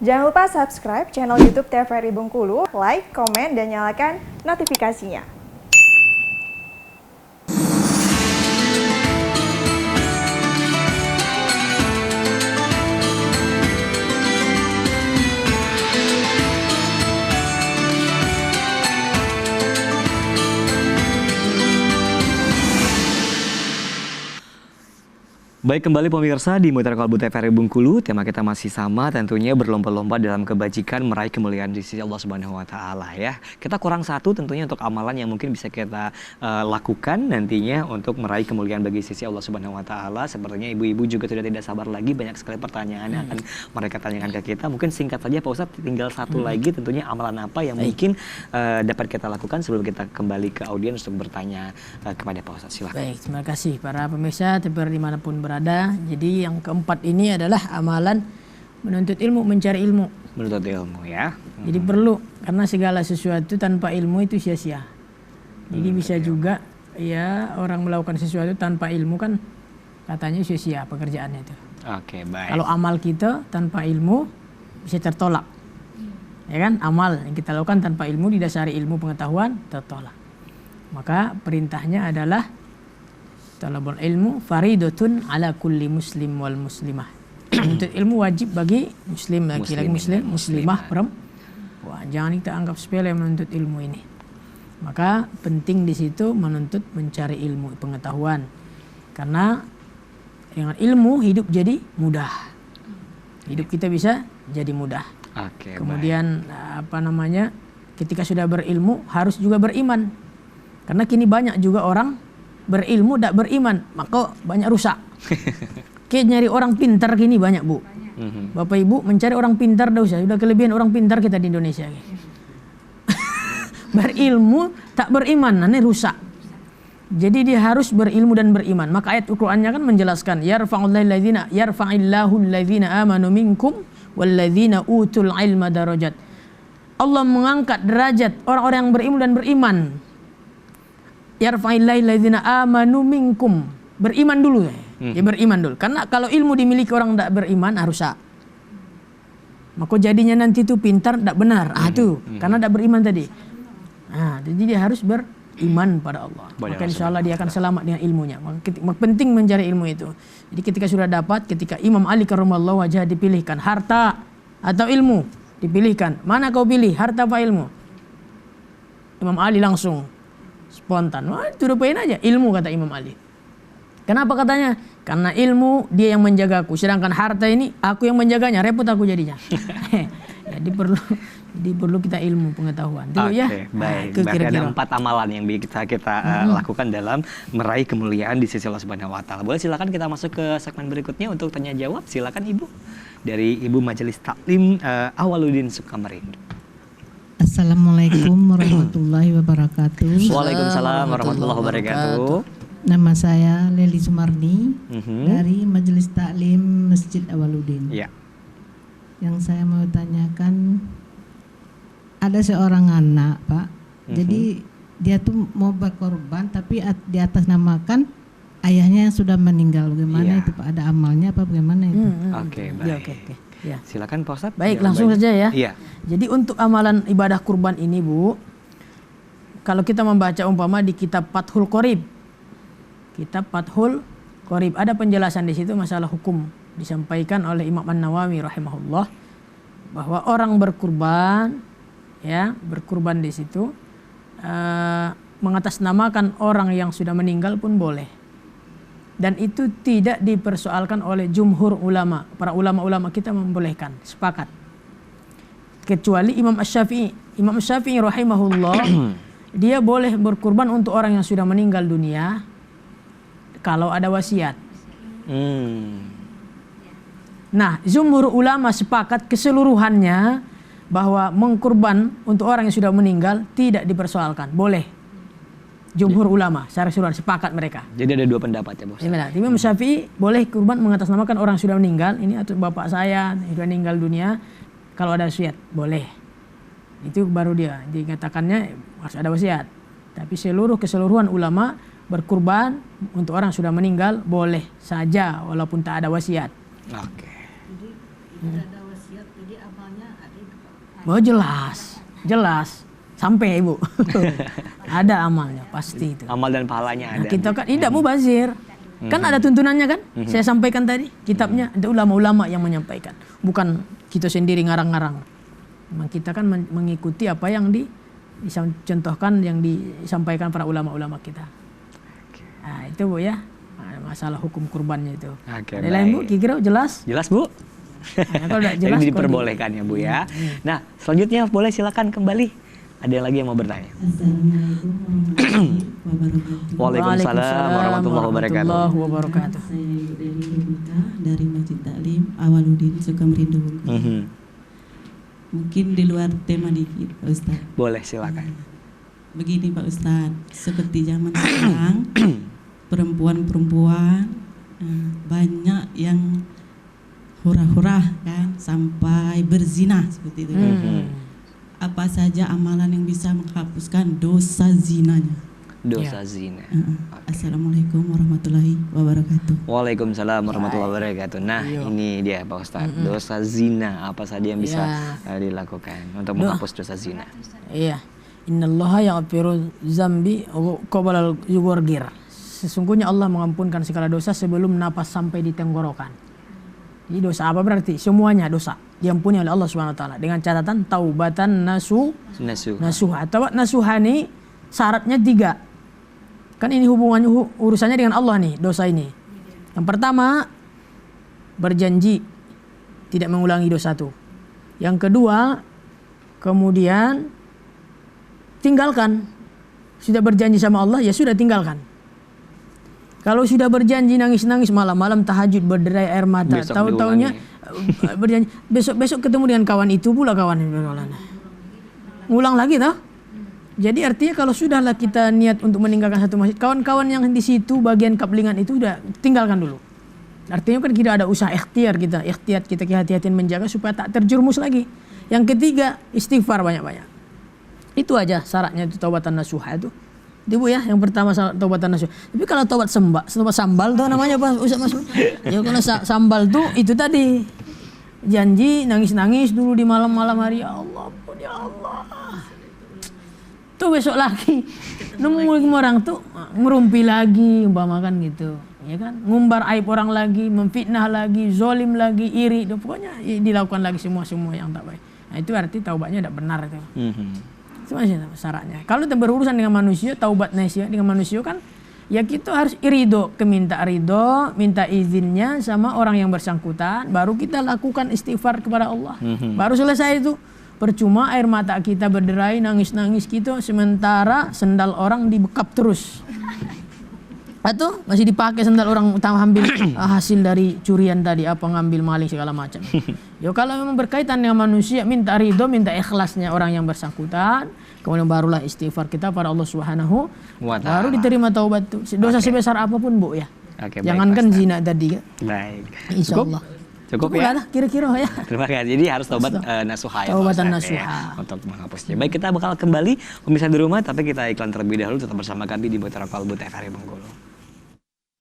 Jangan lupa subscribe channel YouTube TVRI Bengkulu, like, komen, dan nyalakan notifikasinya. Baik, kembali pemirsa di Mutiara Kalbu TVRI Bengkulu. Tema kita masih sama, tentunya berlomba-lomba dalam kebajikan meraih kemuliaan di sisi Allah Subhanahu wa taala ya. Kita kurang satu tentunya untuk amalan yang mungkin bisa kita lakukan nantinya untuk meraih kemuliaan bagi sisi Allah Subhanahu wa taala. Sepertinya ibu-ibu juga sudah tidak sabar lagi, banyak sekali pertanyaan yang akan mereka tanyakan ke kita. Mungkin singkat saja Pak Ustadz, tinggal satu lagi tentunya amalan apa yang mungkin dapat kita lakukan sebelum kita kembali ke audiens untuk bertanya kepada Pak Ustadz. Silakan. Baik, terima kasih para pemirsa TVRI dimanapun berada. Jadi yang keempat ini adalah amalan menuntut ilmu, mencari ilmu. Menuntut ilmu ya. Jadi perlu, karena segala sesuatu tanpa ilmu itu sia-sia. Jadi bisa juga ya orang melakukan sesuatu tanpa ilmu kan katanya sia-sia pekerjaannya itu. Oke, baik. Kalau amal kita tanpa ilmu bisa tertolak. Ya kan? Amal yang kita lakukan tanpa ilmu, didasari ilmu pengetahuan, tertolak. Maka perintahnya adalah talabul ilmu faridatun ala kulli muslim wal muslimah. Menuntut ilmu wajib bagi muslim laki-laki, muslimah perempuan. Jangan kita anggap sepele menuntut ilmu ini. Maka penting di situ menuntut mencari ilmu pengetahuan. Karena dengan ilmu hidup jadi mudah. Hidup kita bisa jadi mudah. Oke, kemudian ketika sudah berilmu harus juga beriman. Karena kini banyak juga orang berilmu tak beriman, maka banyak rusak. Kayak nyari orang pintar gini banyak, Bu. Bapak Ibu mencari orang pintar dah usah. Sudah kelebihan orang pintar kita di Indonesia. Berilmu tak beriman, nanti rusak. Jadi dia harus berilmu dan beriman. Maka ayat Al-Qur'annya kan menjelaskan yarfa'illahu alladzina amanu minkum walladzina utul ilma darajat. Allah mengangkat derajat orang-orang yang berilmu dan beriman. Yarfa'illahu alladzina amanu minkum. Beriman dulu ya. Ya beriman dulu. Karena kalau ilmu dimiliki orang tidak beriman rusak. Maka jadinya nanti itu pintar tidak benar. Itu karena tidak beriman tadi. Jadi dia harus beriman pada Allah. Maka insya Allah dia akan selamat dengan ilmunya. Maka penting mencari ilmu itu. Jadi ketika sudah dapat, ketika Imam Ali karramallahu wajhah dipilihkan, harta atau ilmu dipilihkan. Mana kau pilih, harta apa ilmu? Imam Ali langsung spontan, itu rupain aja ilmu, kata Imam Ali. Kenapa katanya? Karena ilmu dia yang menjagaku, sedangkan harta ini aku yang menjaganya, repot aku jadinya. Jadi perlu kita ilmu pengetahuan. Oke, ya. Baik. Berarti ada 4 amalan yang bisa kita lakukan dalam meraih kemuliaan di sisi Allah Subhanahu wa taala. Boleh silakan kita masuk ke segmen berikutnya untuk tanya jawab. Silakan Ibu. Dari Ibu Majelis Taklim Awaludin Sukamarindo. Assalamualaikum warahmatullahi wabarakatuh. Waalaikumsalam warahmatullahi wabarakatuh. Nama saya Leli Sumarni dari Majelis Taklim Masjid Awaludin. Ya. Yang saya mau tanyakan, ada seorang anak, Pak. Jadi dia tuh mau berkorban tapi di atas namakan ayahnya yang sudah meninggal. Bagaimana itu, Pak? Ada amalnya apa bagaimana itu? Oke, baik. Oke. Ya. Silakan Pak Ustadz. Baik, langsung saja ya. Iya. Jadi untuk amalan ibadah kurban ini, Bu, kalau kita membaca umpama di kitab Fathul Qorib. Kitab Fathul Qorib ada penjelasan di situ masalah hukum, disampaikan oleh Imam An-Nawawi rahimahullah bahwa orang berkurban di situ mengatasnamakan orang yang sudah meninggal pun boleh. Dan itu tidak dipersoalkan oleh jumhur ulama. Para ulama-ulama kita membolehkan, sepakat. Kecuali Imam Asy-Syafi'i. Imam Asy-Syafi'i rahimahullah, dia boleh berkurban untuk orang yang sudah meninggal dunia kalau ada wasiat. Nah, jumhur ulama sepakat keseluruhannya bahwa mengkurban untuk orang yang sudah meninggal tidak dipersoalkan, boleh. Jumhur ulama secara keseluruhan sepakat mereka. Jadi ada 2 pendapat ya, Bos. Imam Syafi'i boleh kurban mengatasnamakan orang yang sudah meninggal. Ini atau bapak saya sudah meninggal dunia, kalau ada wasiat boleh. Itu baru dia dikatakannya harus ada wasiat. Tapi keseluruhan ulama berkurban untuk orang yang sudah meninggal boleh saja walaupun tak ada wasiat. Oke. Jadi tidak ada wasiat, jadi Oh jelas. Sampai Ibu. Ada amalnya pasti itu. Amal dan pahalanya Nah, ada. kita kan tidak mubazir. Kan ada tuntunannya kan? Saya sampaikan tadi kitabnya ada ulama-ulama yang menyampaikan. Bukan kita sendiri ngarang-ngarang. Memang kita kan mengikuti apa yang dicontohkan yang disampaikan para ulama-ulama kita. Nah, itu Bu ya. Masalah hukum kurbannya itu. Oke, Ada lain Bu? Kira-kira jelas? Jelas Bu? Nah, kalau tidak jelas Jadi diperbolehkan ya Bu ya. Nah, selanjutnya boleh silakan kembali. Ada yang lagi yang mau bertanya? Assalamualaikum Waalaikumsalam warahmatullahi wabarakatuh. Saya Ibu Deli Rubika dari Masjid Taklim Awaludin Sukamerindu. Mungkin di luar tema dikit Pak Ustadz. Boleh silakan. Begini Pak Ustadz, seperti zaman sekarang perempuan-perempuan banyak yang hura-hura kan sampai berzina seperti itu. Apa saja amalan yang bisa menghapuskan dosa zinanya? Dosa zina. Assalamualaikum warahmatullahi wabarakatuh. Waalaikumsalam warahmatullahi wabarakatuh. Nah, ini dia Pak Ustadz. Dosa zina apa saja yang bisa dilakukan untuk menghapus dosa zina? Iya. Innallaha yaghfiru dzambi qabla al-yughfir. Sesungguhnya Allah mengampunkan segala dosa sebelum napas sampai di tenggorokan. Jadi dosa apa berarti? Semuanya dosa diampuni oleh Allah Subhanahu wa taala dengan catatan taubatan nasuha. Taubat nasuhani syaratnya 3. Kan ini hubungannya urusannya dengan Allah nih, dosa ini. Yang pertama, berjanji tidak mengulangi dosa itu. Yang kedua, kemudian tinggalkan. Sudah berjanji sama Allah, ya sudah tinggalkan. Kalau sudah berjanji nangis-nangis malam-malam tahajud berderai air mata, tahu-taunya berjanji besok ketemu dengan kawan itu pula kawan ngulang lagi tau. Jadi artinya kalau sudahlah kita niat untuk meninggalkan satu masjid, kawan-kawan yang di situ bagian kaplingan itu udah tinggalkan dulu. Artinya kan kita ada usaha ikhtiar kita hati-hatian menjaga supaya tak terjerumus lagi. Yang ketiga, istighfar banyak-banyak. Itu aja syaratnya itu taubatan nasuha itu. Itu Bu ya, yang pertama taubatan nasuha. Tapi kalau taubat sambal tuh namanya apa Ustaz Mas? Ya kalau sambal tuh itu tadi. Janji nangis-nangis dulu di malam-malam hari, ya Allah, ya Allah. Tuh besok lagi nemu orang tuh ngerumpi lagi umpamakan gitu. Ya kan? Ngumbar aib orang lagi, memfitnah lagi, zolim lagi, iri, pokoknya dilakukan lagi semua yang tak baik. Nah, itu arti taubatnya tidak benar itu. Itu masih syaratnya. Kalau kita berurusan dengan manusia, taubat nasiha dengan manusia kan, ya kita harus ridho, minta izinnya sama orang yang bersangkutan, baru kita lakukan istighfar kepada Allah. Baru selesai itu. Percuma air mata kita berderai, nangis-nangis gitu, sementara sendal orang dibekap terus. Atau masih dipakai sendal orang ambil hasil dari curian tadi, apa ngambil maling segala macam. Ya kalau memang berkaitan dengan manusia, minta ridho, minta ikhlasnya orang yang bersangkutan, kemudian barulah istighfar kita pada Allah Subhanahu wa ta'ala. Baru diterima taubat itu. Dosa sebesar apapun Bu ya. Jangankan zina tadi ya. Baik. Insyaallah. Cukup ya? Lah, kira-kira ya. Terima kasih. Jadi harus taubat nasuha ya. Taubatan nasuha. Ya, untuk menghapusnya. Baik, kita bakal kembali pemirsa di rumah, tapi kita iklan terlebih dahulu. Tetap bersama kami di Mutiara Kalbu TVRI Bengkulu.